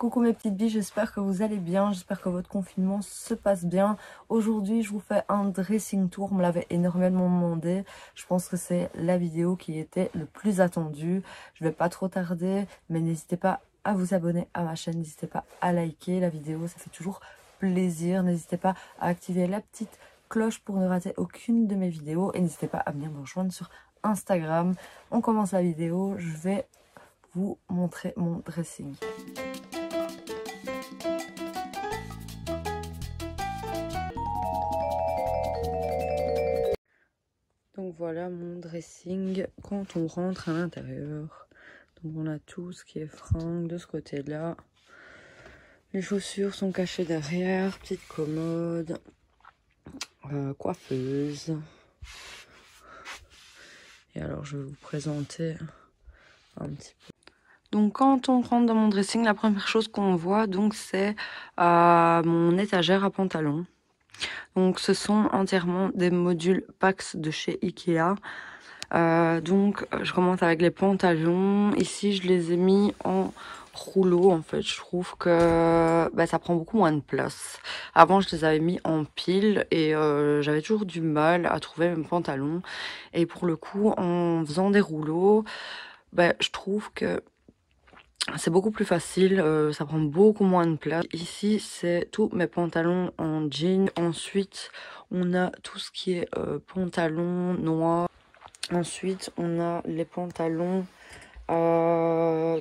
Coucou mes petites billes, j'espère que vous allez bien, j'espère que votre confinement se passe bien. Aujourd'hui, je vous fais un dressing tour, on me l'avait énormément demandé. Je pense que c'est la vidéo qui était le plus attendue. Je vais pas trop tarder, mais n'hésitez pas à vous abonner à ma chaîne, n'hésitez pas à liker la vidéo, ça fait toujours plaisir. N'hésitez pas à activer la petite cloche pour ne rater aucune de mes vidéos et n'hésitez pas à venir me rejoindre sur Instagram. On commence la vidéo, je vais vous montrer mon dressing. Donc voilà mon dressing quand on rentre à l'intérieur. Donc on a tout ce qui est fringues de ce côté-là. Les chaussures sont cachées derrière, petite commode, coiffeuse. Et alors je vais vous présenter un petit peu. Donc quand on rentre dans mon dressing, la première chose qu'on voit donc c'est mon étagère à pantalons. Donc ce sont entièrement des modules Pax de chez Ikea. Donc je commence avec les pantalons. Ici je les ai mis en rouleau en fait. Je trouve que ça prend beaucoup moins de place. Avant je les avais mis en pile et j'avais toujours du mal à trouver mes pantalons. Et pour le coup en faisant des rouleaux, je trouve que c'est beaucoup plus facile, ça prend beaucoup moins de place. Ici, c'est tous mes pantalons en jean. Ensuite, on a tout ce qui est pantalons noirs. Ensuite, on a les pantalons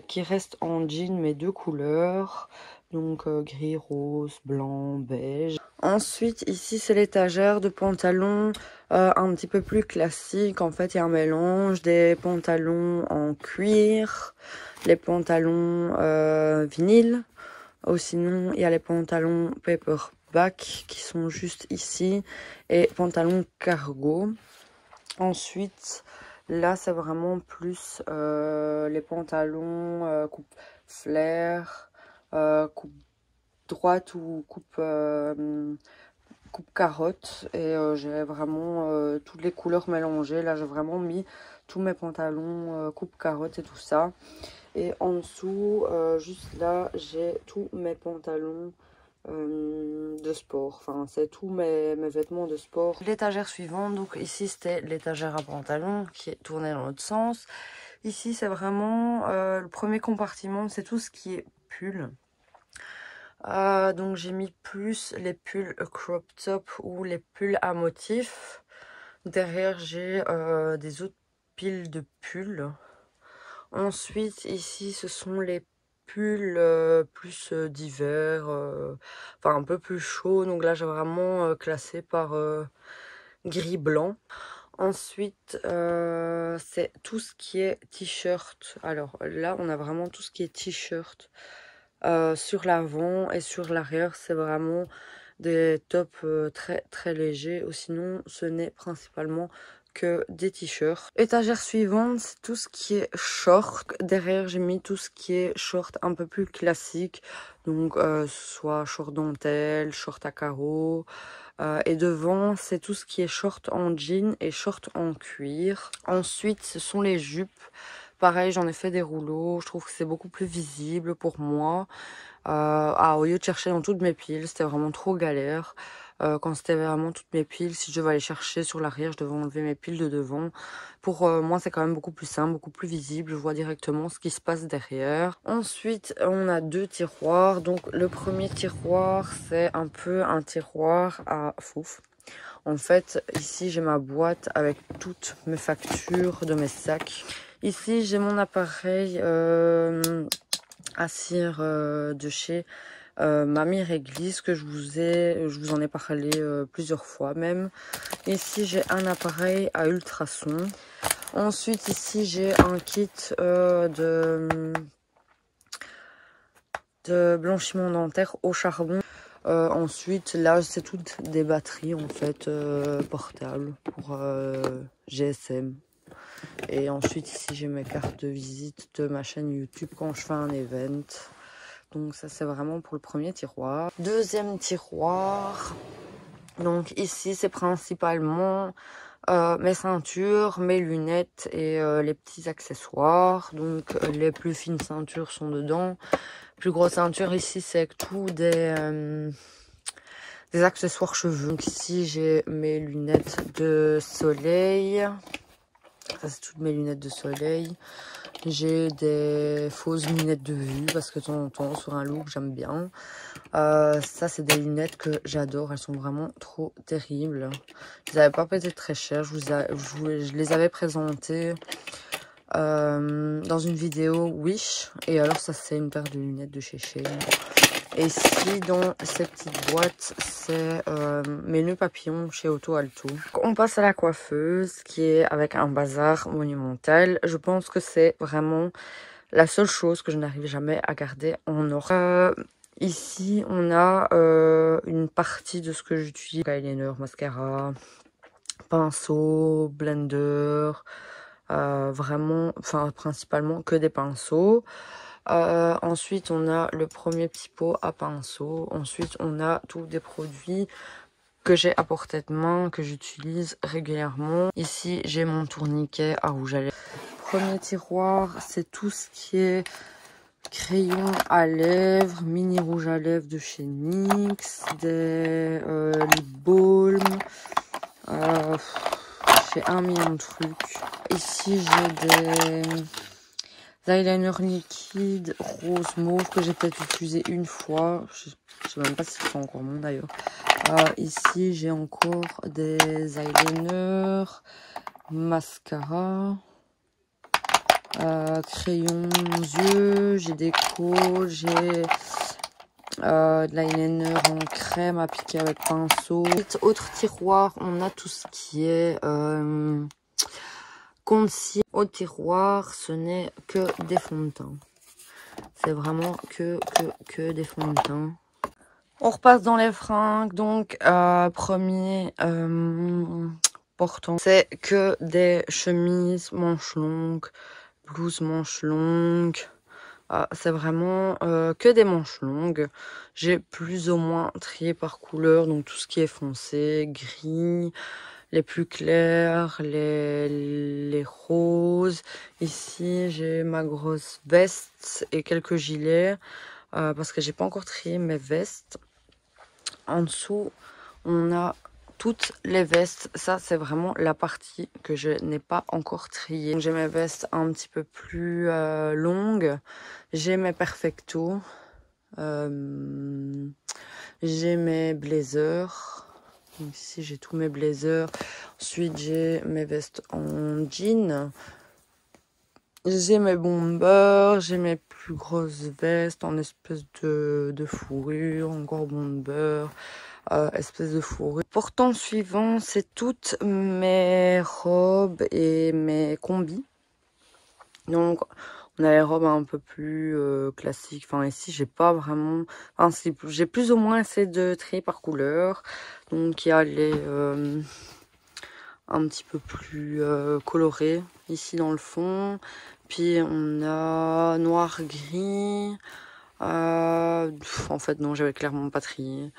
qui restent en jean, mais deux couleurs. Donc gris, rose, blanc, beige. Ensuite, ici, c'est l'étagère de pantalons un petit peu plus classique. En fait, il y a un mélange des pantalons en cuir, les pantalons vinyle. Ou sinon, il y a les pantalons paperback qui sont juste ici. Et pantalons cargo. Ensuite, là, c'est vraiment plus les pantalons coupe flair, coupe droite ou coupe carotte. Et j'ai vraiment toutes les couleurs mélangées. Là, j'ai vraiment mis tous mes pantalons coupe carotte et tout ça. Et en dessous, juste là, j'ai tous mes pantalons de sport. Enfin, c'est tous mes vêtements de sport. L'étagère suivante, donc ici, c'était l'étagère à pantalons qui est tournée dans l'autre sens. Ici, c'est vraiment le premier compartiment, c'est tout ce qui est pull. Donc, j'ai mis plus les pulls crop top ou les pulls à motifs. Derrière, j'ai des autres piles de pulls. Ensuite, ici, ce sont les pulls plus d'hiver, enfin un peu plus chaud. Donc là, j'ai vraiment classé par gris-blanc. Ensuite, c'est tout ce qui est t-shirt. Alors là, on a vraiment tout ce qui est t-shirt sur l'avant et sur l'arrière. C'est vraiment des tops très très légers. Ou sinon, ce n'est principalement que des t-shirts. Étagère suivante, c'est tout ce qui est short. Derrière, j'ai mis tout ce qui est short un peu plus classique. Donc, soit short dentelle, short à carreaux. Et devant, c'est tout ce qui est short en jean et short en cuir. Ensuite, ce sont les jupes. Pareil, j'en ai fait des rouleaux. Je trouve que c'est beaucoup plus visible pour moi. Au lieu de chercher dans toutes mes piles, c'était vraiment trop galère. Quand c'était vraiment toutes mes piles, si je devais aller chercher sur l'arrière, je devais enlever mes piles de devant. Pour moi, c'est quand même beaucoup plus simple, beaucoup plus visible. Je vois directement ce qui se passe derrière. Ensuite, on a deux tiroirs. Donc, le premier tiroir, c'est un peu un tiroir à fouf. En fait, ici, j'ai ma boîte avec toutes mes factures de mes sacs. Ici, j'ai mon appareil à cire de chez Mamie Réglisse que je vous en ai parlé plusieurs fois même. Ici j'ai un appareil à ultrasons. Ensuite ici j'ai un kit de blanchiment dentaire au charbon. Ensuite là c'est toutes des batteries en fait portables pour GSM. Et ensuite ici j'ai mes cartes de visite de ma chaîne YouTube quand je fais un event. Donc ça c'est vraiment pour le premier tiroir. Deuxième tiroir. Donc ici c'est principalement mes ceintures, mes lunettes et les petits accessoires. Donc les plus fines ceintures sont dedans. Plus grosse ceinture ici, c'est tout des accessoires cheveux. Donc ici j'ai mes lunettes de soleil. Ça c'est toutes mes lunettes de soleil. J'ai des fausses lunettes de vue parce que de temps en temps sur un look j'aime bien. Ça c'est des lunettes que j'adore, elles sont vraiment trop terribles. Ils n'avaient pas été très chers, je les avais présentées dans une vidéo Wish. Et alors ça c'est une paire de lunettes de chez Shein. Et ici dans cette petite boîte c'est mes nœuds papillons chez Auto Alto. On passe à la coiffeuse qui est avec un bazar monumental. Je pense que c'est vraiment la seule chose que je n'arrive jamais à garder en or. Ici on a une partie de ce que j'utilise: eyeliner, mascara, pinceau, blender, vraiment, enfin principalement que des pinceaux. Ensuite on a le premier petit pot à pinceau. Ensuite on a tous des produits que j'ai à portée de main, que j'utilise régulièrement. Ici j'ai mon tourniquet à rouge à lèvres. Premier tiroir, c'est tout ce qui est crayon à lèvres, mini rouge à lèvres de chez NYX, des lip balm, j'ai 1 million de trucs. Ici j'ai des eyeliner liquide rose mauve que j'ai peut-être utilisé une fois. Je sais même pas si c'est encore bon d'ailleurs. Ici j'ai encore des eyeliners, mascara, crayon yeux, j'ai des cols, j'ai de l'eyeliner en crème à piquer avec pinceau. Autre tiroir, on a tout ce qui est concealer. Au tiroir, ce n'est que des fonds de teint. C'est vraiment que des fonds de teint. On repasse dans les fringues. Donc, premier portant, c'est que des chemises manches longues, blouses manches longues. C'est vraiment que des manches longues. J'ai plus ou moins trié par couleur, donc tout ce qui est foncé, gris, les plus clairs, les roses. Ici j'ai ma grosse veste et quelques gilets parce que j'ai pas encore trié mes vestes. En dessous on a toutes les vestes. Ça c'est vraiment la partie que je n'ai pas encore triée. J'ai mes vestes un petit peu plus longues. J'ai mes perfectos. J'ai mes blazers. Donc ici j'ai tous mes blazers. Ensuite j'ai mes vestes en jean. J'ai mes bombers. J'ai mes plus grosses vestes en espèce de fourrure. Encore bomber. Espèce de fourrure. Portant suivant, c'est toutes mes robes et mes combis. Donc on a les robes un peu plus classiques. Enfin ici j'ai pas vraiment, enfin, j'ai plus ou moins essayé de trier par couleur. Donc il y a les un petit peu plus colorés ici dans le fond. Puis on a noir gris. En fait non, j'avais clairement pas trié.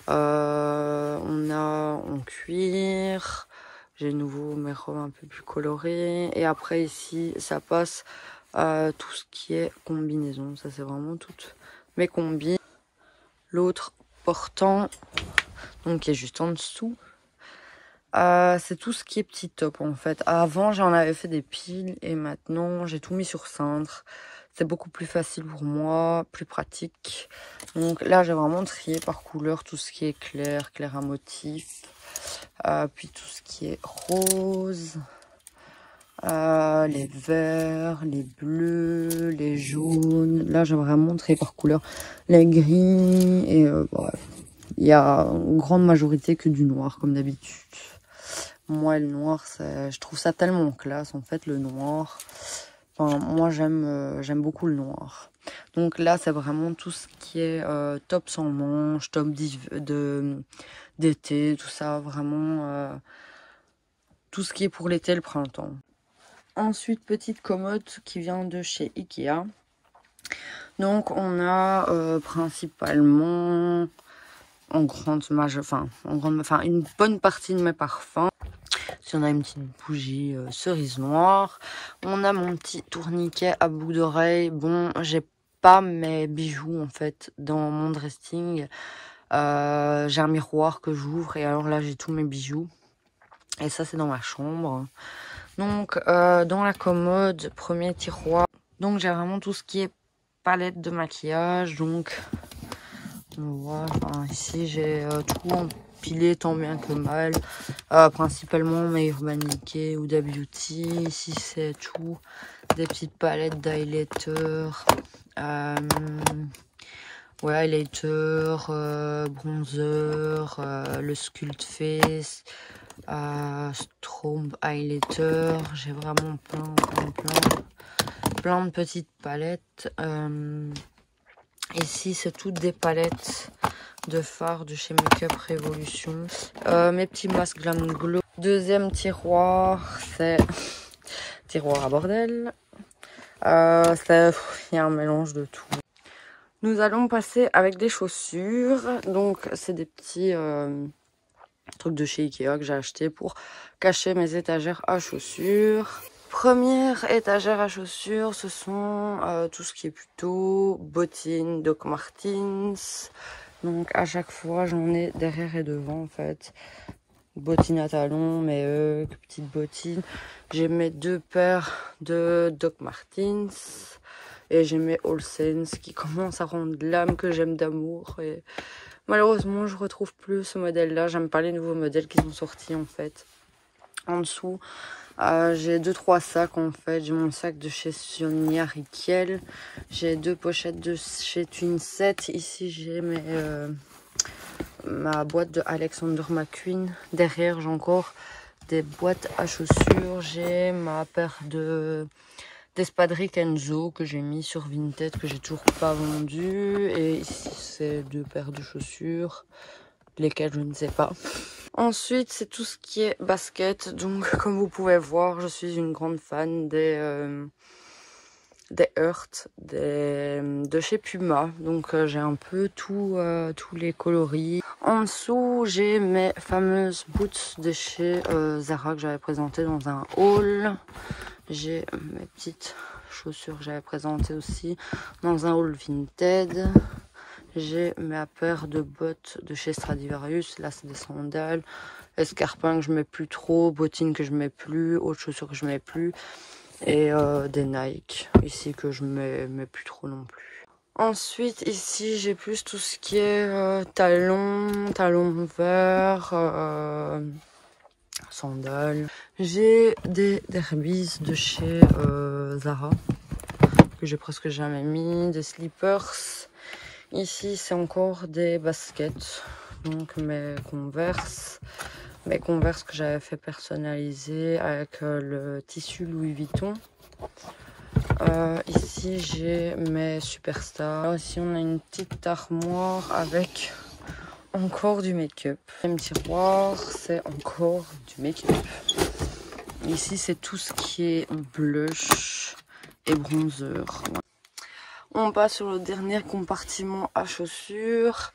On a en cuir. J'ai de nouveau mes robes un peu plus colorées. Et après ici ça passe tout ce qui est combinaison. Ça c'est vraiment toutes mes combis. L'autre portant, donc qui est juste en dessous, c'est tout ce qui est petit top en fait. Avant j'en avais fait des piles et maintenant j'ai tout mis sur cintre. C'est beaucoup plus facile pour moi, plus pratique. Donc là j'ai vraiment trié par couleur tout ce qui est clair, clair à motif. Puis tout ce qui est rose. Les verts, les bleus, les jaunes. Là j'ai vraiment trié par couleur. Les gris et bref. Il y a une grande majorité que du noir comme d'habitude. Moi le noir, je trouve ça tellement classe en fait, le noir. Enfin, moi j'aime beaucoup le noir. Donc là c'est vraiment tout ce qui est top sans manches, top d'été, tout ça, vraiment tout ce qui est pour l'été et le printemps. Ensuite, petite commode qui vient de chez Ikea. Donc on a principalement une bonne partie de mes parfums. On a une petite bougie cerise noire. On a mon petit tourniquet à boucle d'oreille. Bon, j'ai pas mes bijoux en fait dans mon dressing. J'ai un miroir que j'ouvre et alors là j'ai tous mes bijoux. Et ça c'est dans ma chambre. Donc dans la commode, premier tiroir. Donc j'ai vraiment tout ce qui est palette de maquillage. Donc on voit, enfin, ici j'ai tout empilé tant bien que mal. Principalement mes Urban Decay ou Huda Beauty. Ici c'est tout. Des petites palettes d'highlighter. Ouais, highlighter, bronzer, le Sculpt Face, Strobe Highlighter. J'ai vraiment plein de petites palettes. Ici, c'est toutes des palettes de fard de chez Makeup Revolution. Mes petits masques Glam Glow. Deuxième tiroir, c'est tiroir à bordel. Il y a un mélange de tout. Nous allons passer avec des chaussures. Donc, c'est des petits trucs de chez Ikea que j'ai acheté pour cacher mes étagères à chaussures. Première étagère à chaussures, ce sont tout ce qui est plutôt bottines, Doc Martens. Donc, à chaque fois, j'en ai derrière et devant, en fait. Bottines à talons, mes petites bottines. J'ai mes 2 paires de Doc Martens. Et j'ai mes All Saints qui commencent à rendre l'âme que j'aime d'amour. Et malheureusement, je retrouve plus ce modèle-là. J'aime pas les nouveaux modèles qui sont sortis en fait. En dessous, j'ai 2-3 sacs en fait. J'ai mon sac de chez Sonia Rykiel. J'ai 2 pochettes de chez Twinset. Ici, j'ai ma boîte de Alexander McQueen. Derrière, j'ai encore des boîtes à chaussures. J'ai ma paire d'espadrilles Kenzo que j'ai mis sur Vinted, que j'ai toujours pas vendu. Et ici, c'est 2 paires de chaussures, lesquelles je ne sais pas. Ensuite, c'est tout ce qui est basket. Donc, comme vous pouvez voir, je suis une grande fan des Earth, de chez Puma. Donc, j'ai un peu tous les coloris. En dessous, j'ai mes fameuses boots de chez Zara que j'avais présentées dans un haul. J'ai mes petites chaussures que j'avais présentées aussi dans un haul Vinted. J'ai ma paire de bottes de chez Stradivarius. Là, c'est des sandales. Escarpins que je mets plus trop. Bottines que je mets plus. Autres chaussures que je mets plus. Et des Nike. Ici, que je mets plus trop non plus. Ensuite, ici, j'ai plus tout ce qui est talons verts. Sandales. J'ai des derbies de chez Zara que j'ai presque jamais mis, des slippers. Ici c'est encore des baskets, donc mes Converse que j'avais fait personnaliser avec le tissu Louis Vuitton. Ici j'ai mes Superstars. Alors, ici on a une petite armoire avec encore du make-up. Le tiroir, c'est encore du make-up. Ici, c'est tout ce qui est blush et bronzer. On passe sur le dernier compartiment à chaussures.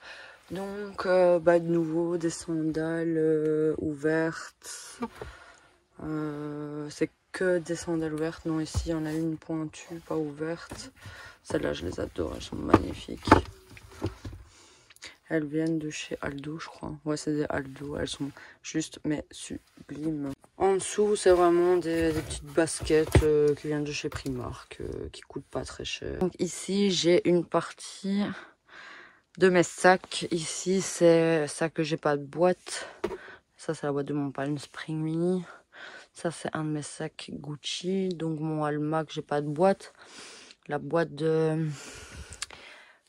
Donc, de nouveau, des sandales ouvertes. C'est que des sandales ouvertes. Non, ici, il y en a une pointue, pas ouverte. Celles-là, je les adore. Elles sont magnifiques. Elles viennent de chez Aldo, je crois. Ouais, c'est des Aldo. Elles sont juste, mais sublimes. En dessous, c'est vraiment des petites baskets qui viennent de chez Primark, qui coûtent pas très cher. Donc ici, j'ai une partie de mes sacs. Ici, c'est ça que j'ai pas de boîte. Ça, c'est la boîte de mon Palm Spring Mini. Ça, c'est un de mes sacs Gucci. Donc mon Alma, que j'ai pas de boîte. La boîte de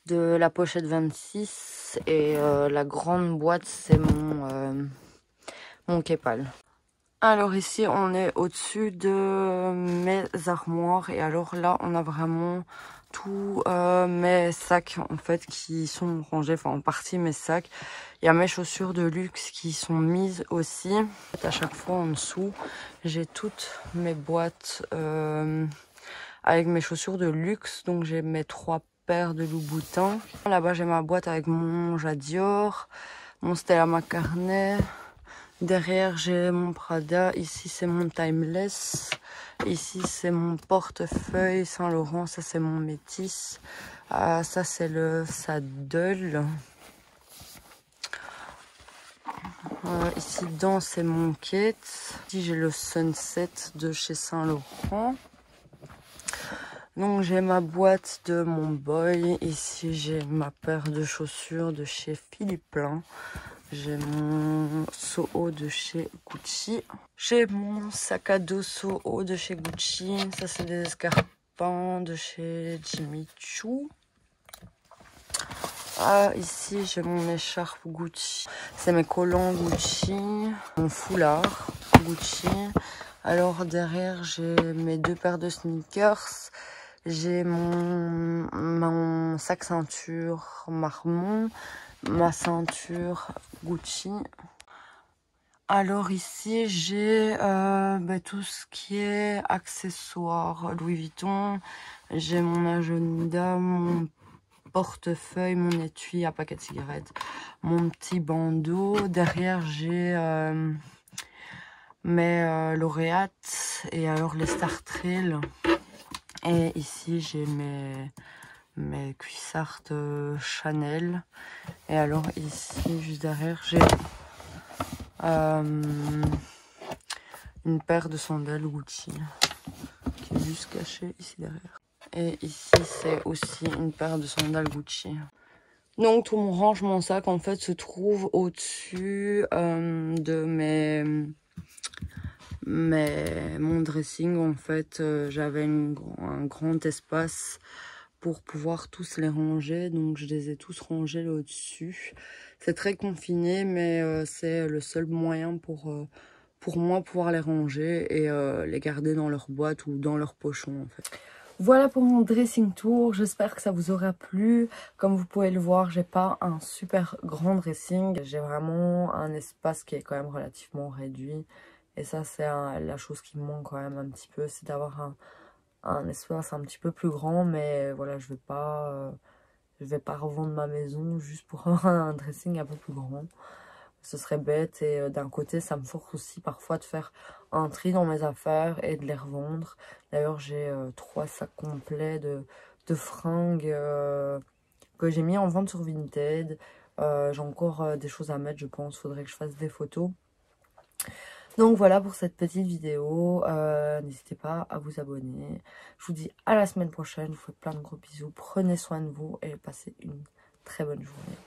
la pochette 26 et la grande boîte c'est mon Kepal. Alors ici on est au-dessus de mes armoires et alors là on a vraiment tous mes sacs en fait qui sont rangés, enfin en partie mes sacs. Il y a mes chaussures de luxe qui sont mises aussi. À chaque fois en dessous j'ai toutes mes boîtes avec mes chaussures de luxe, donc j'ai mes 3 paires de Louboutin. Là-bas, j'ai ma boîte avec mon Jadior, mon Stella McCartney, Derrière, j'ai mon Prada. Ici, c'est mon Timeless. Ici, c'est mon portefeuille Saint Laurent. Ça, c'est mon Métis. Ça, c'est le Saddle. Ici, dedans, c'est mon Kate. Ici, j'ai le Sunset de chez Saint Laurent. Donc, j'ai ma boîte de mon boy. Ici, j'ai ma paire de chaussures de chez Philippe Plein. J'ai mon Soho de chez Gucci. J'ai mon sac à dos Soho de chez Gucci. Ça, c'est des escarpins de chez Jimmy Choo. Ici, j'ai mon écharpe Gucci. C'est mes collants Gucci. Mon foulard Gucci. Alors, derrière, j'ai mes 2 paires de sneakers. J'ai mon sac ceinture Marmont. Ma ceinture Gucci. Alors ici j'ai tout ce qui est accessoires Louis Vuitton. J'ai mon agenda, mon portefeuille, mon étui à paquet de cigarettes, mon petit bandeau. Derrière j'ai mes lauréates et alors les Star Trail. Et ici j'ai mes cuissardes Chanel. Et alors ici juste derrière j'ai une paire de sandales Gucci qui est juste cachée ici derrière. Et ici c'est aussi une paire de sandales Gucci. Donc tout mon rangement sac en fait se trouve au-dessus de mon dressing. En fait j'avais un grand espace pour pouvoir tous les ranger, donc je les ai tous rangés là au-dessus. C'est très confiné, mais c'est le seul moyen pour moi pouvoir les ranger et les garder dans leur boîte ou dans leur pochon en fait. Voilà pour mon dressing tour, j'espère que ça vous aura plu. Comme vous pouvez le voir, j'ai pas un super grand dressing, j'ai vraiment un espace qui est quand même relativement réduit. Et ça c'est la chose qui me manque quand même un petit peu, c'est d'avoir un espace un petit peu plus grand, mais voilà, je vais pas revendre ma maison juste pour avoir un dressing un peu plus grand. Ce serait bête et d'un côté, ça me force aussi parfois de faire un tri dans mes affaires et de les revendre. D'ailleurs, j'ai 3 sacs complets de fringues que j'ai mis en vente sur Vinted. J'ai encore des choses à mettre, je pense. Faudrait que je fasse des photos. Donc voilà pour cette petite vidéo, n'hésitez pas à vous abonner. Je vous dis à la semaine prochaine, je vous fais plein de gros bisous, prenez soin de vous et passez une très bonne journée.